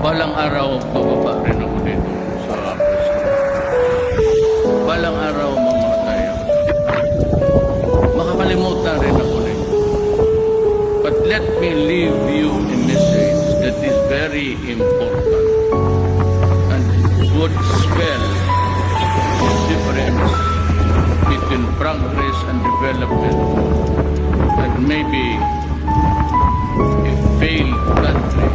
Balang araw, bababa rin ako dito sa presko. Balang araw, mamamatay ako. Makakalimutan rin ako nito. But let me leave you a message that is very important and would spell the difference between progress and development and maybe a failed country